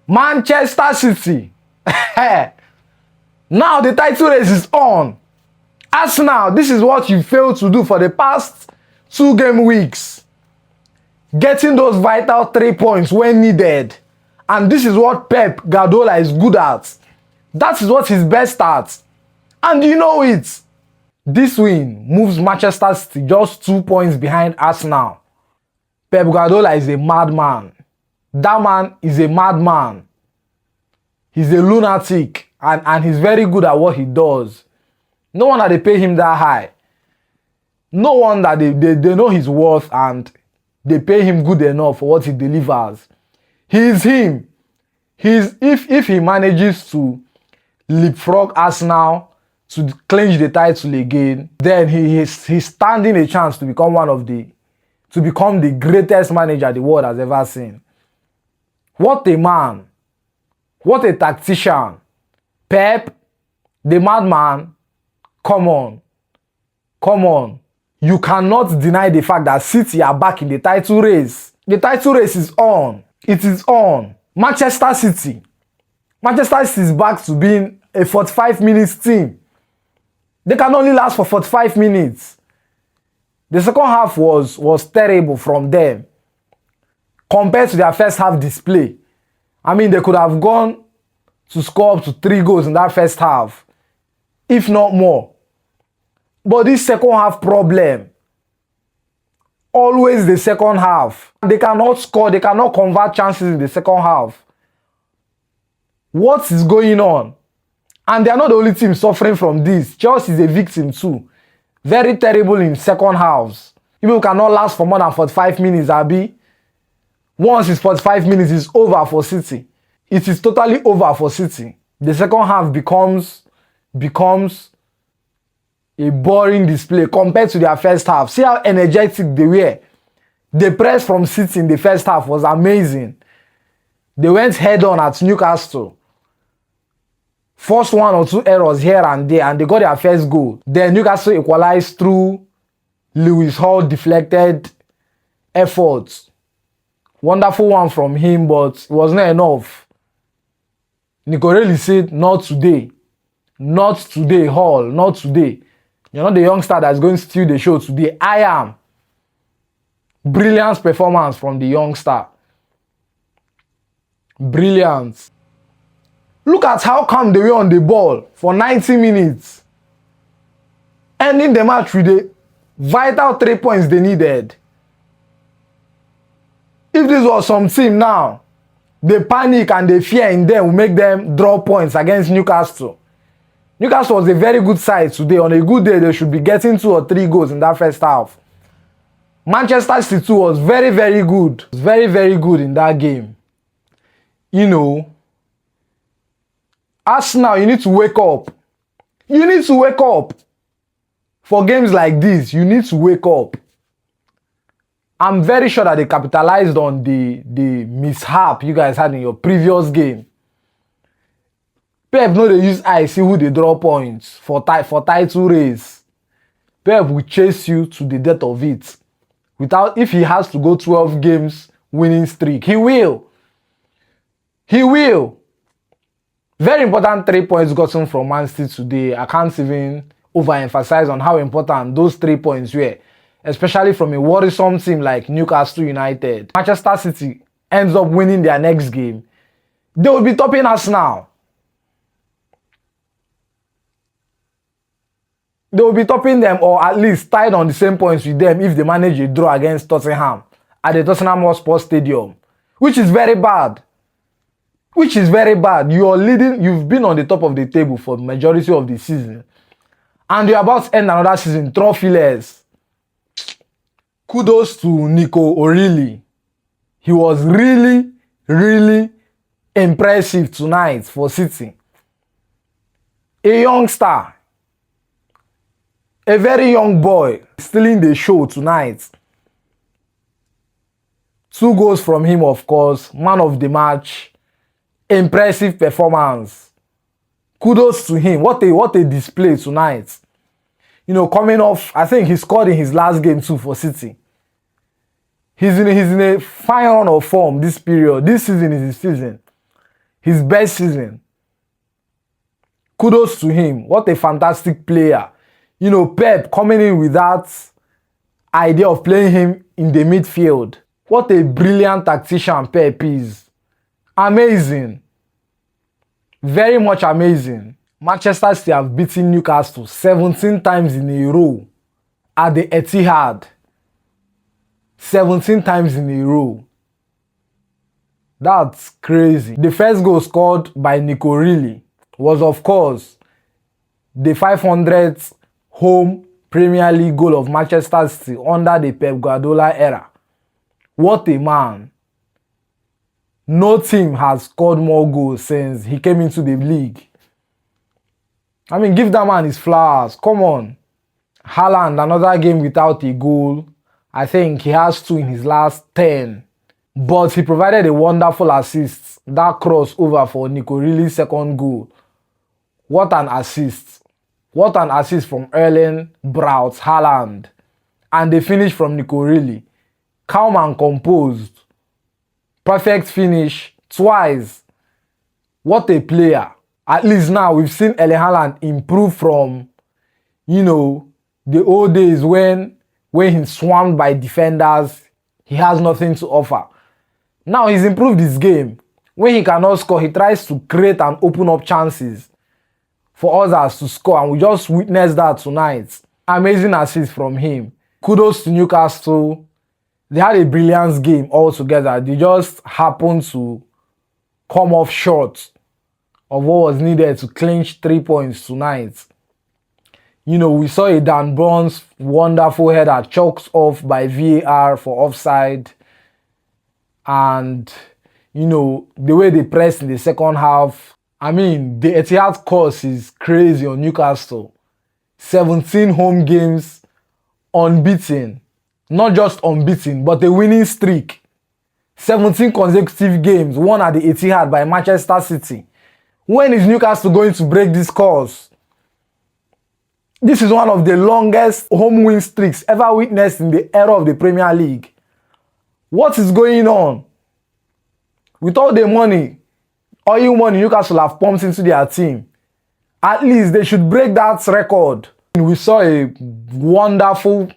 Manchester City. Now the title race is on. Arsenal, this is what you failed to do for the past 2 game weeks. Getting those vital 3 points when needed. And this is what Pep Guardiola is good at. That is what he's best at. And you know it. This win moves Manchester City just 2 points behind Arsenal. Pep Guardiola is a madman. That man is a madman. He's a lunatic. And he's very good at what he does. No wonder they pay him that high. No wonder they know his worth and they pay him good enough for what he delivers. He's him. If he manages to leapfrog Arsenal to clinch the title again, then he's standing a chance to become the greatest manager the world has ever seen. What a man. What a tactician. Pep, the madman. Come on. You cannot deny the fact that City are back in the title race. The title race is on. It is on. Manchester City is back to being a 45 minutes team. They can only last for 45 minutes. The second half was terrible from them compared to their first half display. I mean, they could have gone to score up to 3 goals in that first half, if not more. But this second half problem, always the second half. They cannot score, they cannot convert chances in the second half. What is going on? And they are not the only team suffering from this. Chelsea is a victim too. Very terrible in second halves. People cannot last for more than 45 minutes, Abi. Once it's 45 minutes, it's over for City. It is totally over for City. The second half becomes a boring display compared to their first half. See how energetic they were. The press from City in the first half was amazing. They went head on at Newcastle. First 1 or 2 errors here and there, and they got their first goal. Then Newcastle equalized through Lewis Hall deflected efforts. Wonderful one from him, but it was not enough. Nicorelli said, not today. Not today, Hall. Not today. You're not the youngster that's going to steal the show today. I am. Brilliant performance from the youngster. Brilliant. Look at how calm they were on the ball for 90 minutes. Ending the match with the vital 3 points they needed. If this was some team now, the panic and the fear in them will make them draw points against Newcastle. Newcastle was a very good side today. On a good day, they should be getting 2 or 3 goals in that first half. Manchester City was very, very good. Very, very good in that game. You know, Arsenal, you need to wake up. You need to wake up. For games like this, you need to wake up. I'm very sure that they capitalized on the mishap you guys had in your previous game. Pep know they use eye see who they draw points for title race. Pep will chase you to the death of it. If he has to go 12 games winning streak, he will. He will. Very important 3 points gotten from Man City today. I can't even overemphasize on how important those 3 points were, especially from a worrisome team like Newcastle United. Manchester City ends up winning their next game. They will be topping Arsenal. They will be topping them, or at least tied on the same points with them if they manage a draw against Tottenham at the Tottenham Hotspur Stadium, which is very bad. Which is very bad. You are leading, you've been on the top of the table for the majority of the season, and you're about to end another season trophyless. Kudos to Nico O'Reilly. He was really, really impressive tonight for City. A youngster. A very young boy stealing the show tonight. 2 goals from him, of course. Man of the match. Impressive performance. Kudos to him. What a display tonight. You know, coming off, I think he scored in his last game too for City. He's in a fine run of form this period. This season is his season. His best season. Kudos to him. What a fantastic player. You know, Pep coming in with that idea of playing him in the midfield. What a brilliant tactician Pep is. Amazing. Very much amazing. Manchester City have beaten Newcastle 17 times in a row at the Etihad. 17 times in a row. That's crazy. The first goal scored by Nico Reilly was, of course, the 500th home Premier League goal of Manchester City under the Pep Guardiola era. What a man. No team has scored more goals since he came into the league. I mean, give that man his flowers. Come on. Haaland, another game without a goal. I think he has 2 in his last 10. But he provided a wonderful assist. That crossover for Nico Reilly's second goal. What an assist. What an assist from Erling Haaland. And the finish from Nico Reilly. Calm and composed. Perfect finish. Twice. What a player. At least now we've seen Erling Haaland improve from, you know, the old days when he's swarmed by defenders. He has nothing to offer. Now he's improved his game. When he cannot score, he tries to create and open up chances for others to score. And we just witnessed that tonight. Amazing assist from him. Kudos to Newcastle. They had a brilliant game altogether. They just happened to come off short of what was needed to clinch 3 points tonight. You know, we saw a Dan Burns wonderful header chalked off by VAR for offside. And, you know, the way they pressed in the second half. I mean, the Etihad course is crazy on Newcastle. 17 home games, unbeaten. Not just unbeaten, but a winning streak. 17 consecutive games won at the Etihad by Manchester City. When is Newcastle going to break this course? This is one of the longest home win streaks ever witnessed in the era of the Premier League. What is going on? With all the money, oil money Newcastle have pumped into their team, at least they should break that record. We saw a wonderful,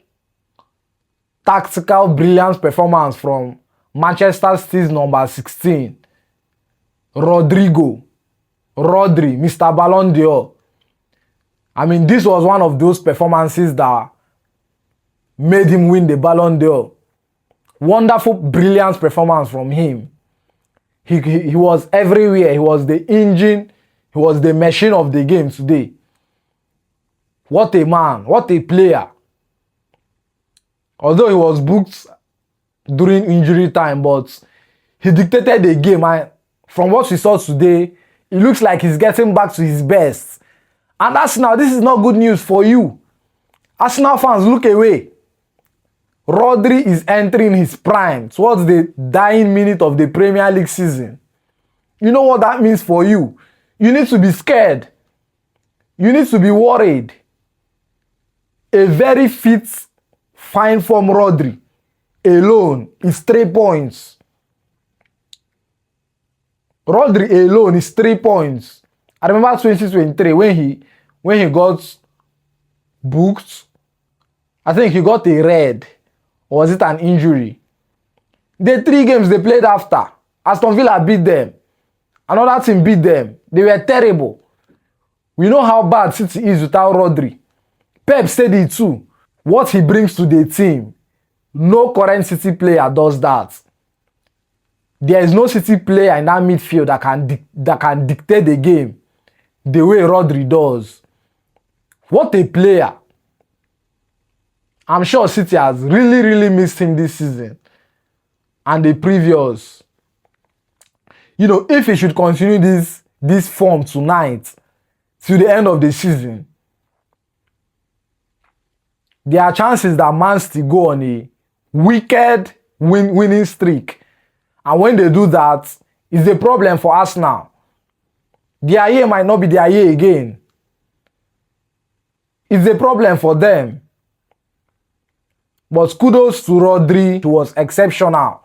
tactical, brilliant performance from Manchester City's number 16, Rodri, Mr. Ballon d'Or. I mean, this was one of those performances that made him win the Ballon d'Or. Wonderful, brilliant performance from him. He was everywhere. He was the engine. He was the machine of the game today. What a man. What a player. Although he was booked during injury time, but he dictated the game. And from what we saw today, it looks like he's getting back to his best. And Arsenal, this is not good news for you. Arsenal fans, look away. Rodri is entering his prime towards the dying minute of the Premier League season. You know what that means for you? You need to be scared. You need to be worried. A very fit, fine form Rodri alone is 3 points. Rodri alone is 3 points. I remember 2023 when he got booked. I think he got a red. Or was it an injury? The 3 games they played after, Aston Villa beat them. Another team beat them. They were terrible. We know how bad City is without Rodri. Pep said it too. What he brings to the team, no current City player does that. There is no City player in that midfield that can dictate the game the way Rodri does. What a player. I'm sure City has really missed him this season and the previous. You know, if he should continue this form tonight till the end of the season, there are chances that Man City go on a wicked winning streak. And when they do that, it's a problem for Arsenal. Their year might not be their year again. It's a problem for them. But kudos to Rodri, he was exceptional.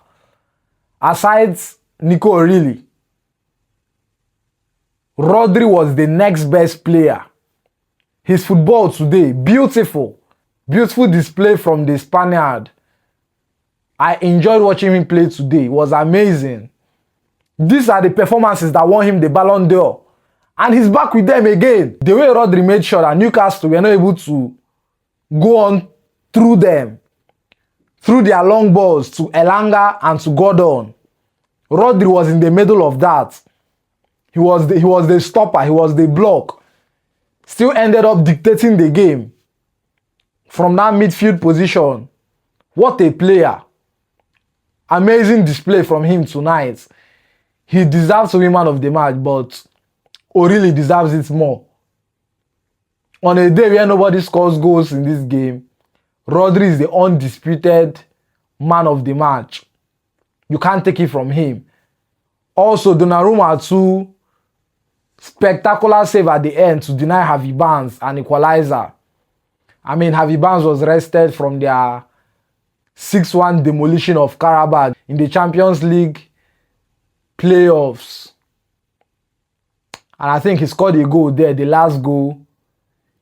Aside Nico Reilly, Rodri was the next best player. His football today, beautiful. Beautiful display from the Spaniard. I enjoyed watching him play today. It was amazing. These are the performances that won him the Ballon d'Or. And he's back with them again. The way Rodri made sure that Newcastle were not able to go on through them, through their long balls to Elanga and to Gordon. Rodri was in the middle of that. He was the stopper. He was the block. Still ended up dictating the game from that midfield position. What a player. Amazing display from him tonight. He deserves to be man of the match, but O'Reilly deserves it more. On a day where nobody scores goals in this game, Rodri is the undisputed man of the match. You can't take it from him. Also, Donnarumma too, spectacular save at the end to deny Harvey Barnes an equalizer. I mean, Harvey Barnes was rested from their 6-1 demolition of Karabakh in the Champions League playoffs. And I think he scored a goal there, the last goal.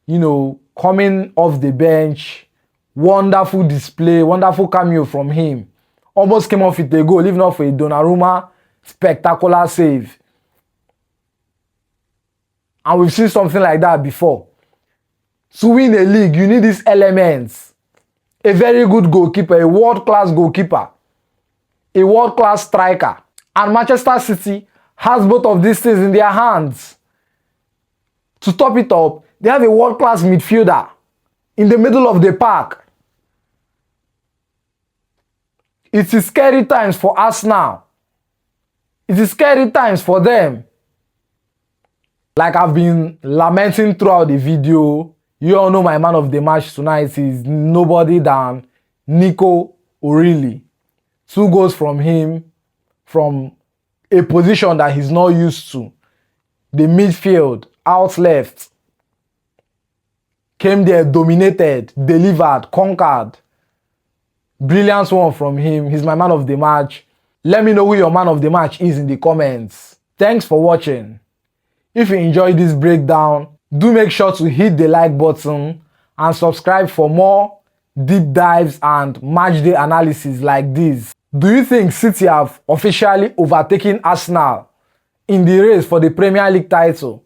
You know, coming off the bench, wonderful display, wonderful cameo from him. Almost came off with a goal, even off a Donnarumma spectacular save. And we've seen something like that before. To win a league, you need these elements. A very good goalkeeper, a world-class goalkeeper, a world-class striker. And Manchester City has both of these things in their hands. To top it up, they have a world-class midfielder in the middle of the park. It is scary times for Arsenal. It is scary times for them. Like I've been lamenting throughout the video, you all know my man of the match tonight is nobody than Nico O'Reilly. 2 goals from him from a position that he's not used to. The midfield, out left. Came there, dominated, delivered, conquered. Brilliant one from him. He's my man of the match. Let me know who your man of the match is in the comments. Thanks for watching. If you enjoyed this breakdown, do make sure to hit the like button and subscribe for more deep dives and match day analysis like this. Do you think City have officially overtaken Arsenal in the race for the Premier League title?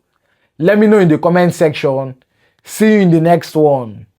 Let me know in the comment section. See you in the next one.